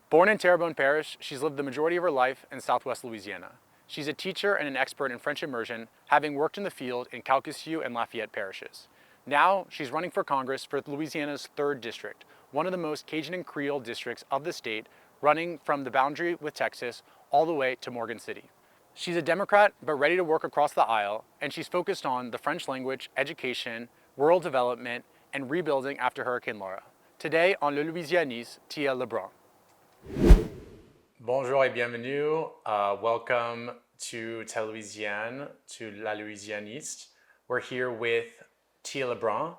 Born in Terrebonne Parish, she's lived the majority of her life in Southwest Louisiana. She's a teacher and an expert in French immersion, having worked in the field in Calcasieu and Lafayette parishes. Now, she's running for Congress for Louisiana's 3rd District, one of the most Cajun and Creole districts of the state, running from the boundary with Texas all the way to Morgan City. She's a Democrat, but ready to work across the aisle, and she's focused on the French language, education, rural development, and rebuilding after Hurricane Laura. Today on Le Louisianist, Tia LeBrun. Bonjour et bienvenue. Welcome to Télé-Louisiane, to La Louisianist. We're here with Tia LeBrun,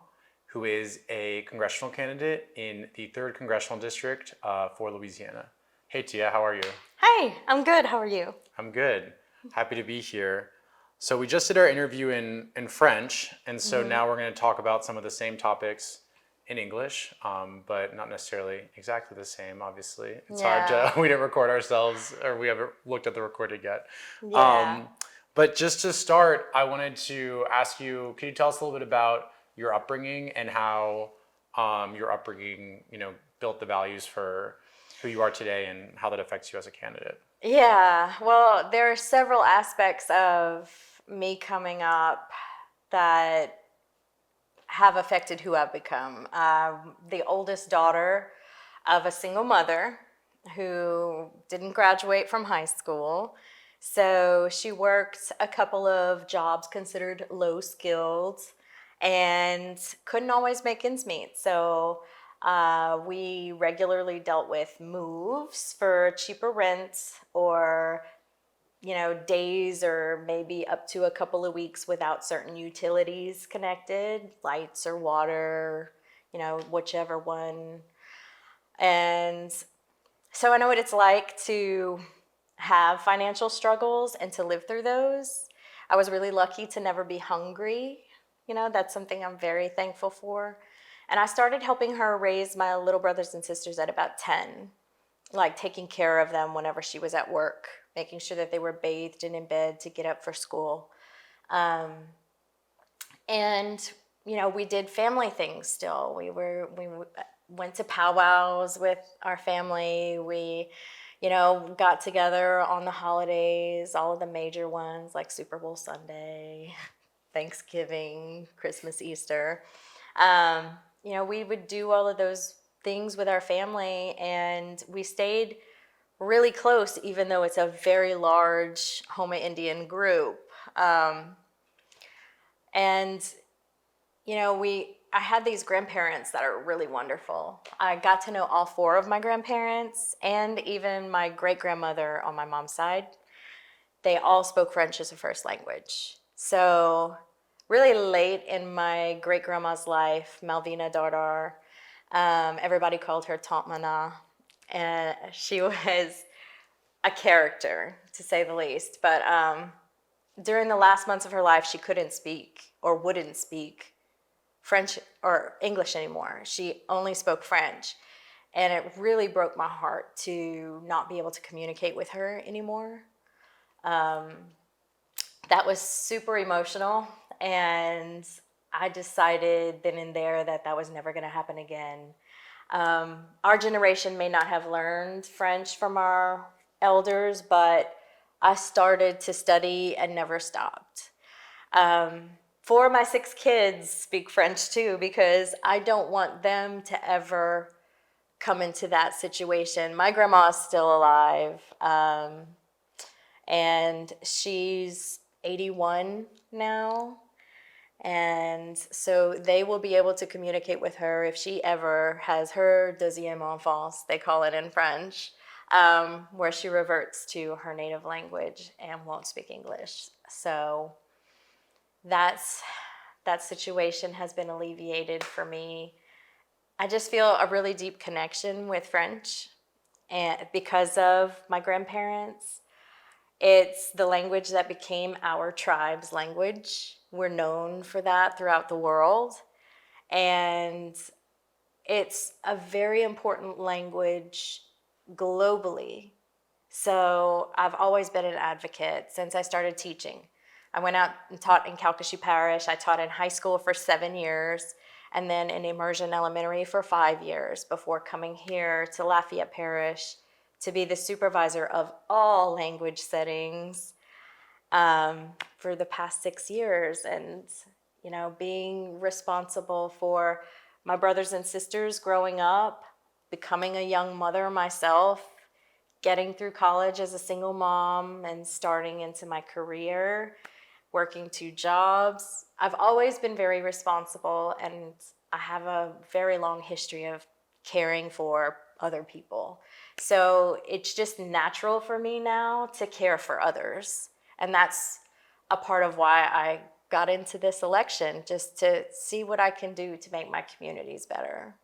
who is a congressional candidate in the 3rd Congressional District for Louisiana. Hey Tia, how are you? Hi, I'm good. How are you? I'm good. Happy to be here. So we just did our interview in French, and so now we're going to talk about some of the same topics in English, but not necessarily exactly the same, obviously. It's hard to, we didn't record ourselves, or we haven't looked at the recording yet. But just to start, I wanted to ask you, can you tell us a little bit about your upbringing and how your upbringing, built the values for who you are today and how that affects you as a candidate? Yeah, well, there are several aspects of me coming up that have affected who I've become. The oldest daughter of a single mother who didn't graduate from high school. So she worked a couple of jobs considered low skilled and couldn't always make ends meet. So we regularly dealt with moves for cheaper rent or days or maybe up to a couple of weeks without certain utilities connected, lights or water, whichever one. And so I know what it's like to have financial struggles and to live through those. I was really lucky to never be hungry. That's something I'm very thankful for. And I started helping her raise my little brothers and sisters at about 10, like taking care of them whenever she was at work, making sure that they were bathed and in bed to get up for school. And we did family things still. We went to powwows with our family. We, got together on the holidays, all of the major ones like Super Bowl Sunday, Thanksgiving, Christmas, Easter. We would do all of those things with our family, and we stayed really close, even though it's a very large Houma Indian group. I had these grandparents that are really wonderful. I got to know all 4 of my grandparents and even my great-grandmother on my mom's side. They all spoke French as a first language. So really late in my great-grandma's life, Malvina Dardar, everybody called her Tante Mana, and she was a character, to say the least. But during the last months of her life, she couldn't speak or wouldn't speak French or English anymore. She only spoke French. And it really broke my heart to not be able to communicate with her anymore. That was super emotional. And I decided then and there that was never going to happen again. Our generation may not have learned French from our elders, but I started to study and never stopped. 4 of my 6 kids speak French too, because I don't want them to ever come into that situation. My grandma is still alive, and she's 81 now. And so they will be able to communicate with her if she ever has her deuxième enfance, they call it in French, where she reverts to her native language and won't speak English. So that situation has been alleviated for me. I just feel a really deep connection with French, and because of my grandparents. It's the language that became our tribe's language. We're known for that throughout the world. And it's a very important language globally. So I've always been an advocate since I started teaching. I went out and taught in Calcasieu Parish. I taught in high school for 7 years, and then in immersion elementary for 5 years before coming here to Lafayette Parish to be the supervisor of all language settings for the past 6 years. And, being responsible for my brothers and sisters growing up, becoming a young mother myself, getting through college as a single mom and starting into my career, working 2 jobs. I've always been very responsible, and I have a very long history of caring for other people. So it's just natural for me now to care for others. And that's a part of why I got into this election, just to see what I can do to make my communities better.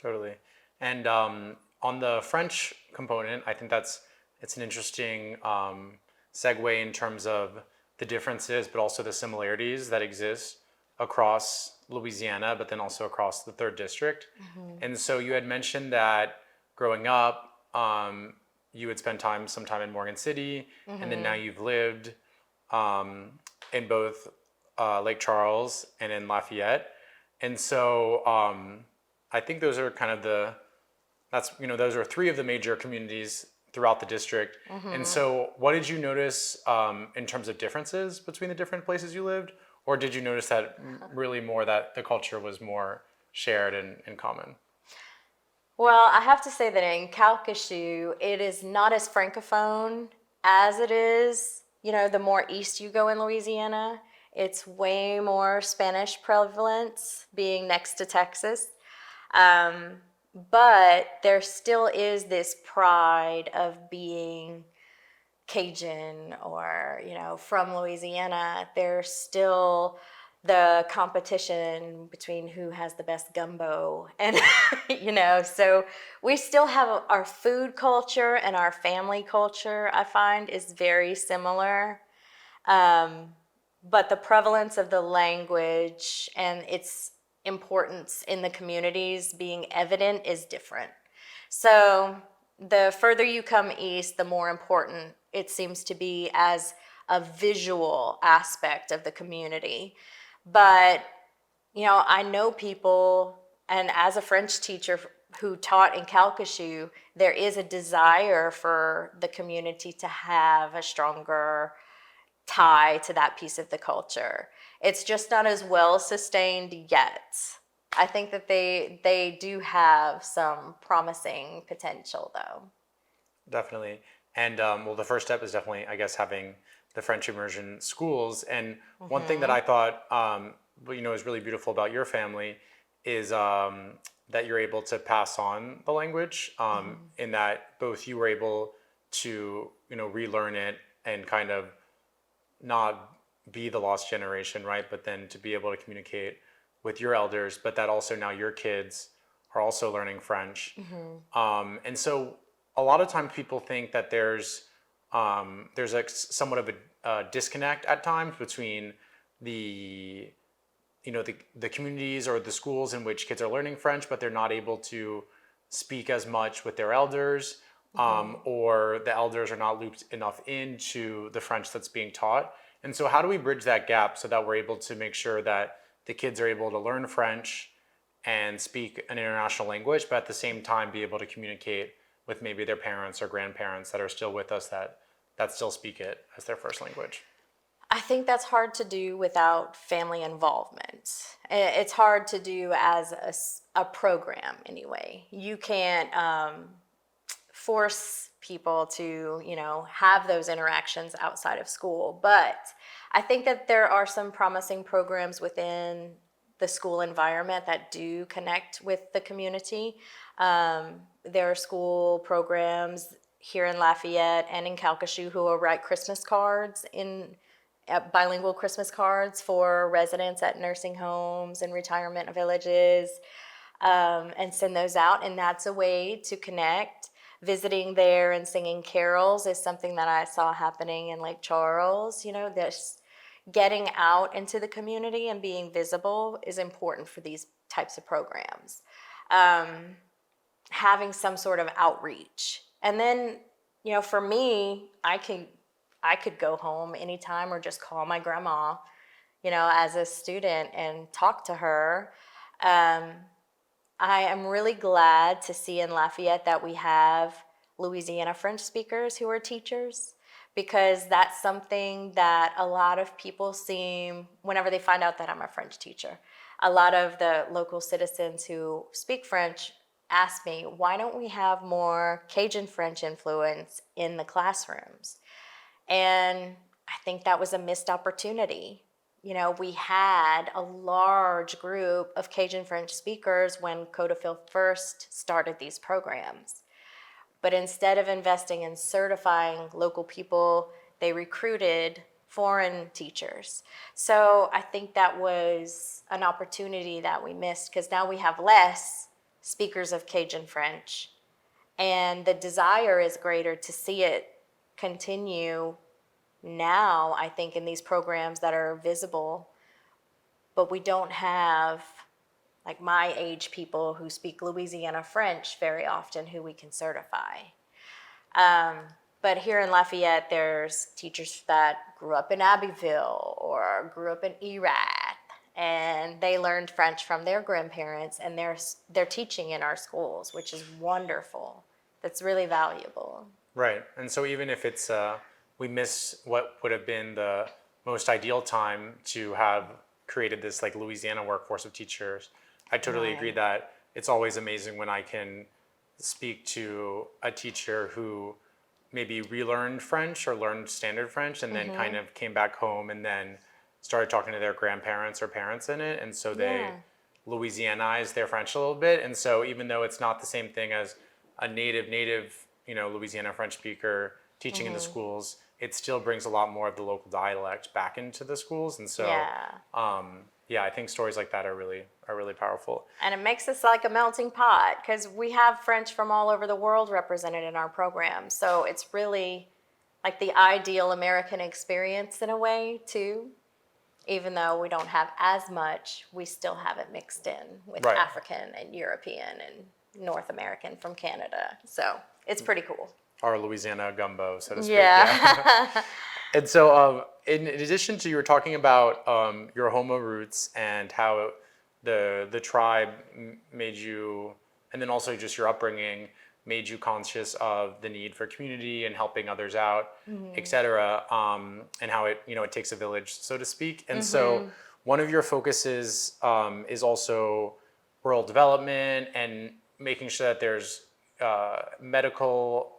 Totally. And on the French component, I think it's an interesting segue in terms of the differences, but also the similarities that exist across Louisiana, but then also across the third district. And so you had mentioned that growing up, you had spent some time in Morgan City, and then now you've lived in both Lake Charles and in Lafayette. And so I think those are kind of those are three of the major communities throughout the district. And so what did you notice in terms of differences between the different places you lived? Or did you notice that really more that the culture was more shared and common? Well, I have to say that in Calcasieu, it is not as francophone as it is, the more east you go in Louisiana. It's way more Spanish prevalent, being next to Texas. But there still is this pride of being Cajun or, from Louisiana. There's still the competition between who has the best gumbo. And, so we still have our food culture, and our family culture, I find, is very similar. But the prevalence of the language and its importance in the communities being evident is different. So the further you come east, the more important it seems to be as a visual aspect of the community. But, I know people, and as a French teacher who taught in Calcasieu, there is a desire for the community to have a stronger tie to that piece of the culture. It's just not as well sustained yet. I think that they do have some promising potential, though. Definitely. And well, the first step is definitely, I guess, having the French immersion schools. And one thing that I thought, is really beautiful about your family is that you're able to pass on the language in that both you were able to, relearn it and kind of not be the lost generation, right? But then to be able to communicate with your elders, but that also now your kids are also learning French. And so a lot of times people think that there's like somewhat of a disconnect at times between the communities or the schools in which kids are learning French, but they're not able to speak as much with their elders, or the elders are not looped enough into the French that's being taught. And so how do we bridge that gap so that we're able to make sure that the kids are able to learn French and speak an international language, but at the same time be able to communicate with maybe their parents or grandparents that are still with us that still speak it as their first language? I think that's hard to do without family involvement. It's hard to do as a program anyway. You can't force people to, have those interactions outside of school. But I think that there are some promising programs within the school environment that do connect with the community. There are school programs here in Lafayette and in Calcasieu who will write Christmas cards bilingual Christmas cards for residents at nursing homes and retirement villages, and send those out. And that's a way to connect. Visiting there and singing carols is something that I saw happening in Lake Charles. This getting out into the community and being visible is important for these types of programs. Having some sort of outreach. And then, for me, I could go home anytime or just call my grandma, as a student and talk to her. I am really glad to see in Lafayette that we have Louisiana French speakers who are teachers, because that's something that a lot of people seem, whenever they find out that I'm a French teacher, a lot of the local citizens who speak French ask me, why don't we have more Cajun French influence in the classrooms? And I think that was a missed opportunity. You know, we had a large group of Cajun French speakers when Codafil first started these programs. But instead of investing in certifying local people, they recruited foreign teachers. So I think that was an opportunity that we missed, because now we have less speakers of Cajun French, and the desire is greater to see it continue now, I think, in these programs that are visible. But we don't have, like, my age people who speak Louisiana French very often who we can certify. But here in Lafayette, there's teachers that grew up in Abbeville or grew up in Erath, and they learned French from their grandparents, and they're teaching in our schools, which is wonderful. That's really valuable. Right. And so even if it's, we miss what would have been the most ideal time to have created this like Louisiana workforce of teachers, I totally agree that it's always amazing when I can speak to a teacher who maybe relearned French or learned standard French and then kind of came back home and then started talking to their grandparents or parents in it. And so they Louisianized their French a little bit. And so even though it's not the same thing as a native, you know, Louisiana French speaker teaching in the schools, it still brings a lot more of the local dialect back into the schools. And so, yeah, I think stories like that are really powerful. And it makes us like a melting pot, because we have French from all over the world represented in our program. So it's really like the ideal American experience in a way too. Even though we don't have as much, we still have it mixed in with African and European and North American from Canada. So it's pretty cool. Our Louisiana gumbo, so to speak. Yeah. And so in addition to, you were talking about your Houma roots and how the tribe made you, and then also just your upbringing made you conscious of the need for community and helping others out, et cetera, and how it takes a village, so to speak. And so one of your focuses is also rural development and making sure that there's medical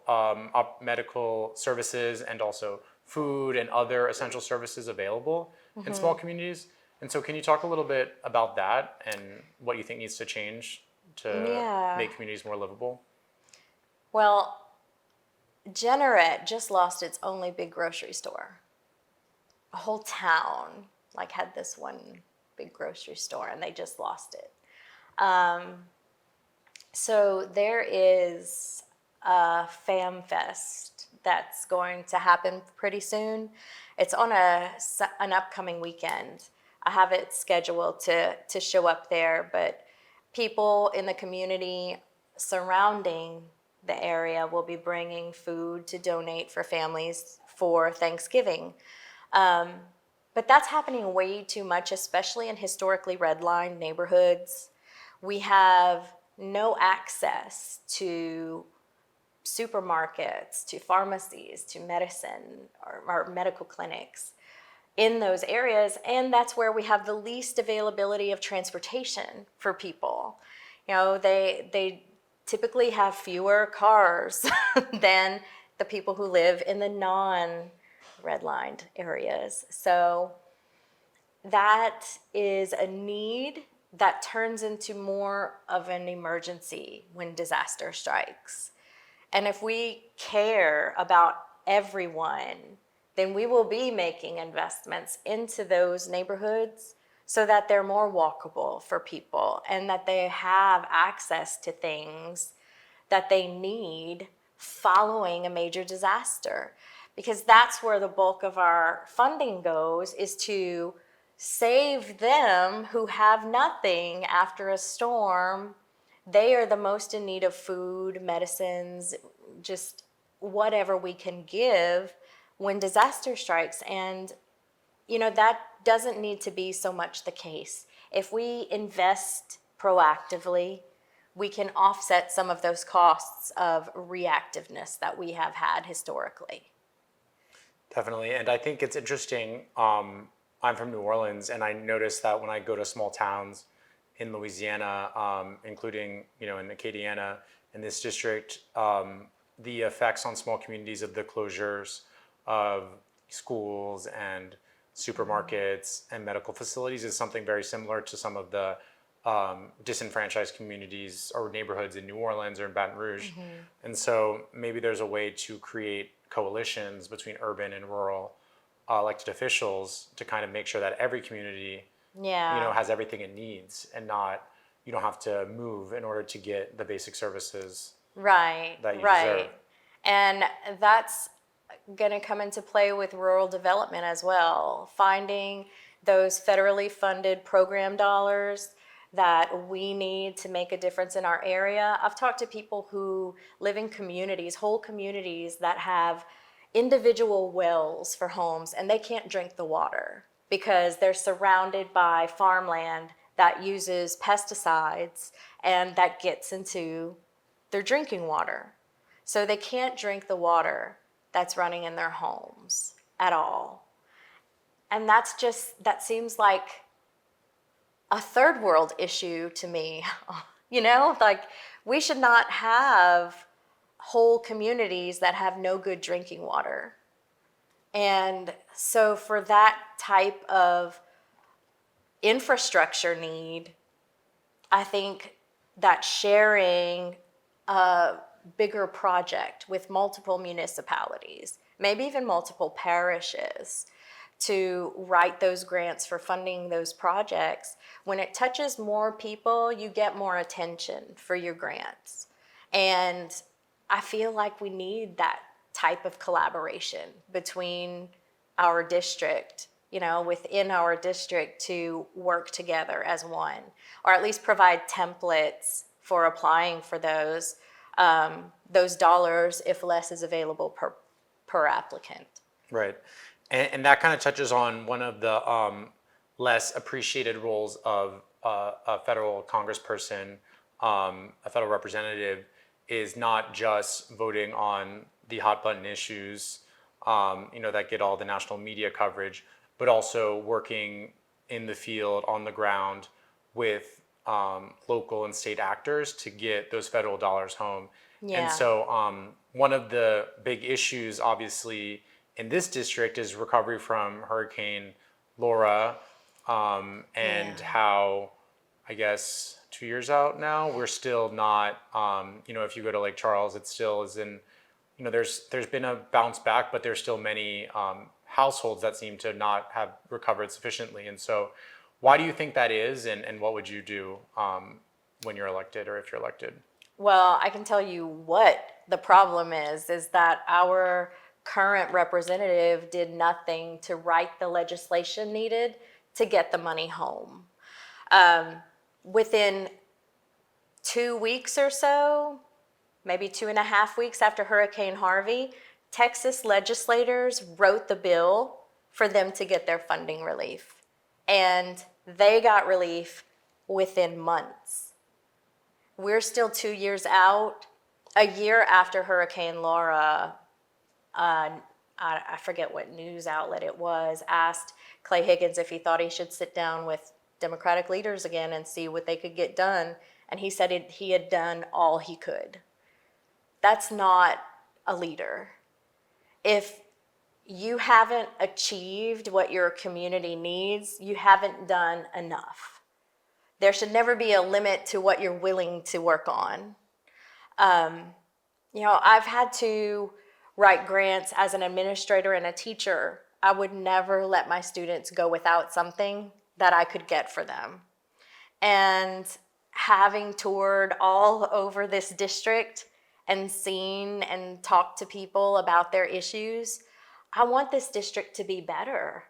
services and also food and other essential services available in small communities. And so can you talk a little bit about that and what you think needs to change to make communities more livable? Well, Jeanerette just lost its only big grocery store. A whole town had this one big grocery store, and they just lost it. So there is a Fam Fest that's going to happen pretty soon. It's on an upcoming weekend. I have it scheduled to show up there, but people in the community surrounding the area will be bringing food to donate for families for Thanksgiving. But that's happening way too much, especially in historically redlined neighborhoods. We have no access to supermarkets, to pharmacies, to medicine or medical clinics in those areas, and that's where we have the least availability of transportation for people. You know, they typically have fewer cars than the people who live in the non-redlined areas. So that is a need that turns into more of an emergency when disaster strikes. And if we care about everyone, then we will be making investments into those neighborhoods so that they're more walkable for people and that they have access to things that they need following a major disaster. Because that's where the bulk of our funding goes, is to save them who have nothing after a storm. They are the most in need of food, medicines, just whatever we can give when disaster strikes. And, that doesn't need to be so much the case. If we invest proactively, we can offset some of those costs of reactiveness that we have had historically. Definitely, and I think it's interesting. I'm from New Orleans, and I notice that when I go to small towns in Louisiana, including in Acadiana, in this district, the effects on small communities of the closures of schools and supermarkets and medical facilities is something very similar to some of the disenfranchised communities or neighborhoods in New Orleans or in Baton Rouge. And so maybe there's a way to create coalitions between urban and rural elected officials to kind of make sure that every community has everything it needs, and not you don't have to move in order to get the basic services Right, that you right. deserve. And that's going to come into play with rural development as well. Finding those federally funded program dollars that we need to make a difference in our area. I've talked to people who live in communities, whole communities that have individual wells for homes, and they can't drink the water because they're surrounded by farmland that uses pesticides and that gets into their drinking water. So they can't drink the water that's running in their homes at all. And that seems like a third world issue to me. Like we should not have whole communities that have no good drinking water. And so for that type of infrastructure need, I think that sharing a bigger project with multiple municipalities, maybe even multiple parishes, to write those grants for funding those projects, when it touches more people, you get more attention for your grants. And I feel like we need that type of collaboration between our district, within our district, to work together as one, or at least provide templates for applying for those dollars if less is available per applicant. Right. And that kind of touches on one of the less appreciated roles of a federal congressperson, a federal representative, is not just voting on the hot button issues, that get all the national media coverage, but also working in the field, on the ground, with local and state actors to get those federal dollars home. Yeah. And so one of the big issues, obviously, in this district is recovery from Hurricane Laura, and how, I guess, 2 years out now, we're still not, if you go to Lake Charles, it still is in, there's been a bounce back, but there's still many households that seem to not have recovered sufficiently. And so why do you think that is, and what would you do when you're elected, or if you're elected? Well, I can tell you what the problem is that our current representative did nothing to write the legislation needed to get the money home. Within 2 weeks or so, maybe 2.5 weeks after Hurricane Harvey, Texas legislators wrote the bill for them to get their funding relief. And they got relief within months. We're still 2 years out. A year after Hurricane Laura, I forget what news outlet it was, asked Clay Higgins if he thought he should sit down with Democratic leaders again and see what they could get done. And he said he had done all he could. That's not a leader. If you haven't achieved what your community needs, you haven't done enough. There should never be a limit to what you're willing to work on. I've had to write grants as an administrator and a teacher. I would never let my students go without something that I could get for them. And having toured all over this district and seen and talked to people about their issues, I want this district to be better.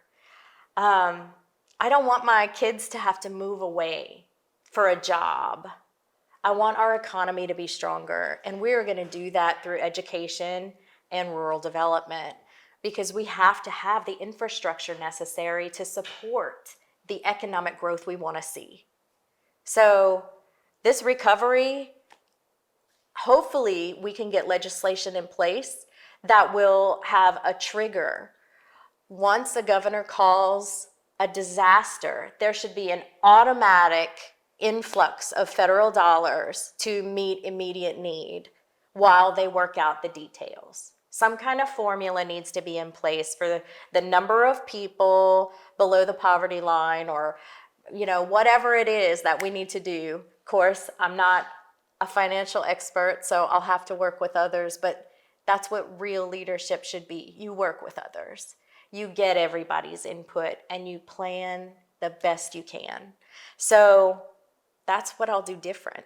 I don't want my kids to have to move away for a job. I want our economy to be stronger, and we're going to do that through education and rural development, because we have to have the infrastructure necessary to support the economic growth we want to see. So this recovery hopefully we can get legislation in place that will have a trigger. Once a governor calls a disaster, there should be an automatic influx of federal dollars to meet immediate need while they work out the details. Some kind of formula needs to be in place for the number of people below the poverty line, or whatever it is that we need to do. Of course, I'm not a financial expert, so I'll have to work with others, but that's what real leadership should be. You work with others. You get everybody's input and you plan the best you can. So that's what I'll do different.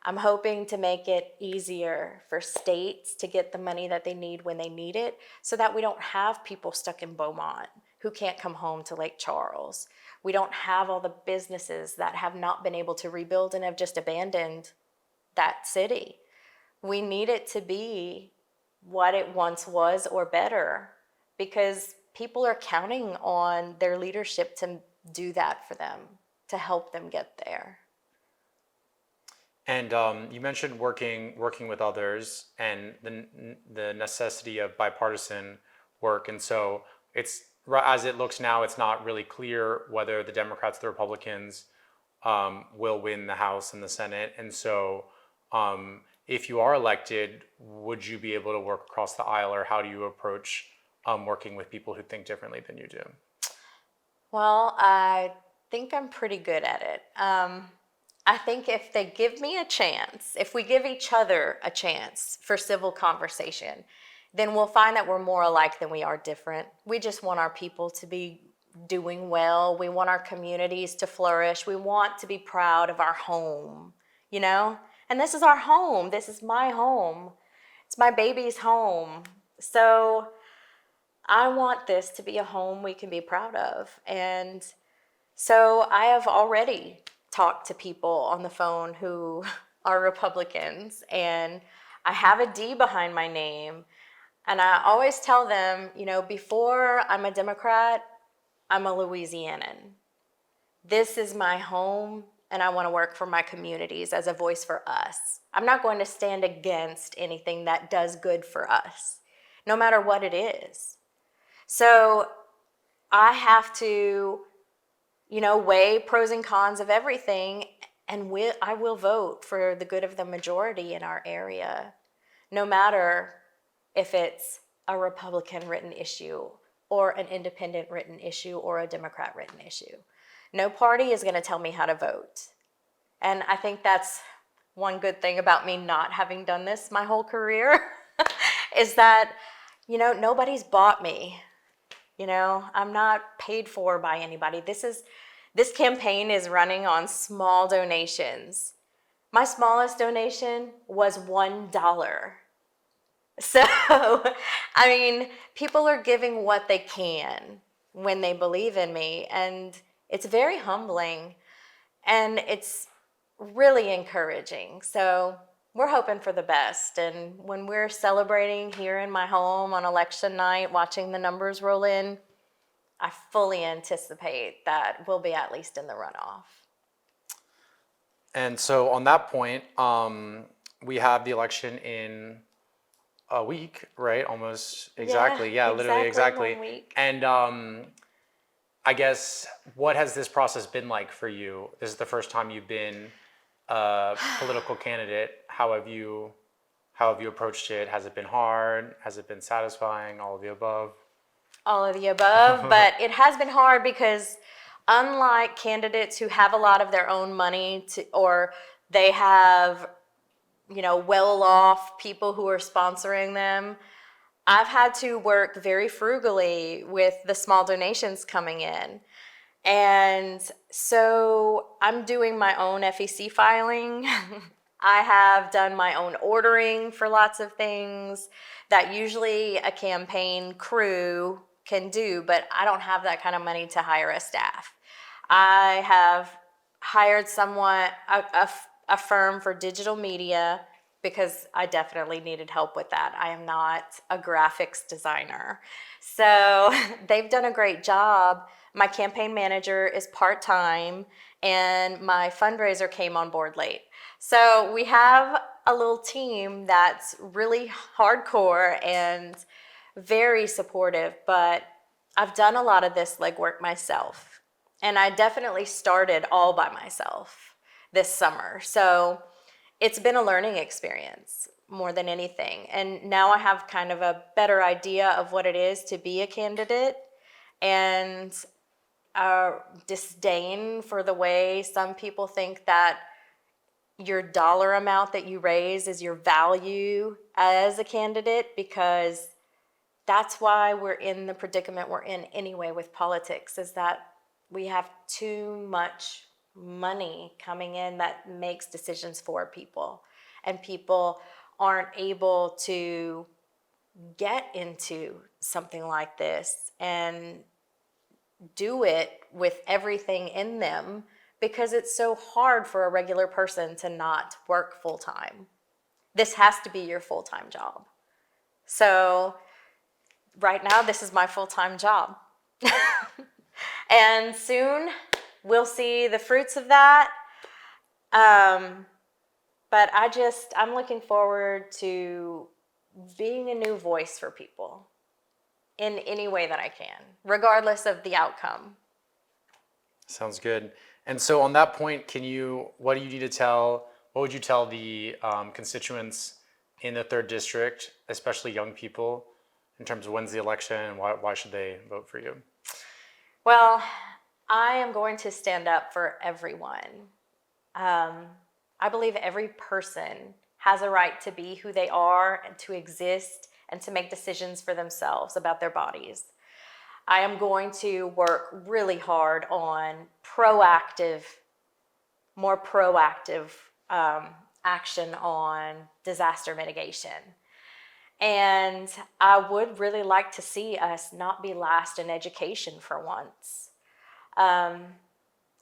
I'm hoping to make it easier for states to get the money that they need when they need it, so that we don't have people stuck in Beaumont who can't come home to Lake Charles. We don't have all the businesses that have not been able to rebuild and have just abandoned that city. We need it to be what it once was or better, because people are counting on their leadership to do that for them, to help them get there. And you mentioned working with others and the necessity of bipartisan work. And so it's, as it looks now, it's not really clear whether the Democrats or the Republicans will win the House and the Senate. And so if you are elected, would you be able to work across the aisle, or how do you approach working with people who think differently than you do? Well, I think I'm pretty good at it. I think if they give me a chance, if we give each other a chance for civil conversation, then we'll find that we're more alike than we are different. We just want our people to be doing well. We want our communities to flourish. We want to be proud of our home, And this is our home. This is my home. It's my baby's home. So I want this to be a home we can be proud of. And so I have already talked to people on the phone who are Republicans, and I have a D behind my name. And I always tell them, before I'm a Democrat, I'm a Louisianan. This is my home, and I want to work for my communities as a voice for us. I'm not going to stand against anything that does good for us, no matter what it is. So I have to, weigh pros and cons of everything, and I will vote for the good of the majority in our area, no matter if it's a Republican written issue or an independent written issue or a Democrat written issue. No party is going to tell me how to vote. And I think that's one good thing about me not having done this my whole career is that, nobody's bought me. I'm not paid for by anybody. This campaign is running on small donations. My smallest donation was $1. So, people are giving what they can when they believe in me, and it's very humbling, and it's really encouraging. So we're hoping for the best, and when we're celebrating here in my home on election night, watching the numbers roll in, I fully anticipate that we'll be at least in the runoff. And so on that point, we have the election in a week, right? Almost exactly. Yeah, literally exactly. 1 week. And I guess, what has this process been like for you? This is the first time you've been a political candidate. How have you approached it? Has it been hard? Has it been satisfying? All of the above? All of the above, but it has been hard because unlike candidates who have a lot of their own money or they have, well-off people who are sponsoring them, I've had to work very frugally with the small donations coming in. And so I'm doing my own FEC filing. I have done my own ordering for lots of things that usually a campaign crew can do, but I don't have that kind of money to hire a staff. I have hired a firm for digital media because I definitely needed help with that. I am not a graphics designer. So they've done a great job. My campaign manager is part-time, and my fundraiser came on board late. So we have a little team that's really hardcore and very supportive, but I've done a lot of this legwork myself. And I definitely started all by myself this summer. So it's been a learning experience more than anything. And now I have kind of a better idea of what it is to be a candidate, and disdain for the way some people think that your dollar amount that you raise is your value as a candidate, because that's why we're in the predicament we're in anyway with politics, is that we have too much money coming in that makes decisions for people, and people aren't able to get into something like this and do it with everything in them, because it's so hard for a regular person to not work full time. This has to be your full-time job. So right now, this is my full-time job. And soon we'll see the fruits of that. But I'm looking forward to being a new voice for people in any way that I can, regardless of the outcome. Sounds good. And so on that point, what do you need to tell, what would you tell the constituents in the 3rd District, especially young people, in terms of when's the election and why should they vote for you? Well, I am going to stand up for everyone. I believe every person has a right to be who they are and to exist and to make decisions for themselves about their bodies. I am going to work really hard on more proactive action on disaster mitigation. And I would really like to see us not be last in education for once.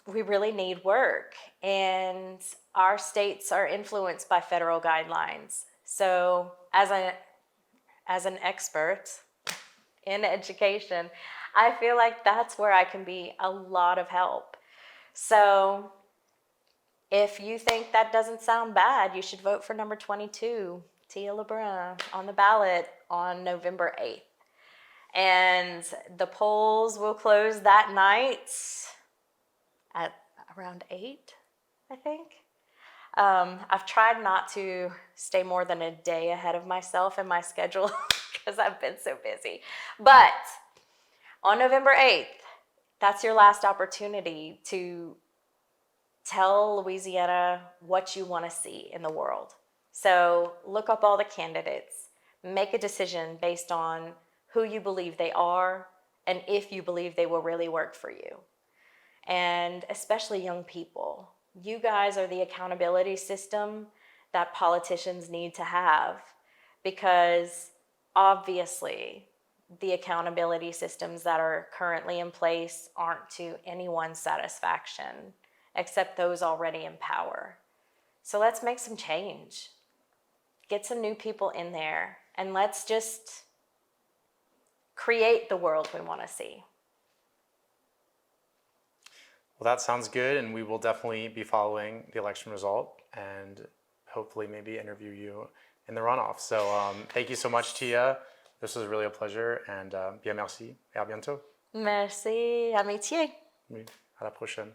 We really need work, and our states are influenced by federal guidelines. So as an expert in education, I feel like that's where I can be a lot of help. So if you think that doesn't sound bad, you should vote for number 22, Tia LeBrun, on the ballot on November 8th. And the polls will close that night at around 8, I think. I've tried not to stay more than a day ahead of myself in my schedule because I've been so busy. But on November 8th, that's your last opportunity to tell Louisiana what you want to see in the world. So look up all the candidates, make a decision based on who you believe they are and if you believe they will really work for you. And especially young people, you guys are the accountability system that politicians need to have, because obviously the accountability systems that are currently in place aren't to anyone's satisfaction except those already in power. So let's make some change. Get some new people in there, and let's just create the world we want to see. Well, that sounds good, and we will definitely be following the election result and hopefully maybe interview you in the runoff. So thank you so much, Tia. This was really a pleasure, and bien merci et à bientôt. Merci, amitié. Oui, à la prochaine.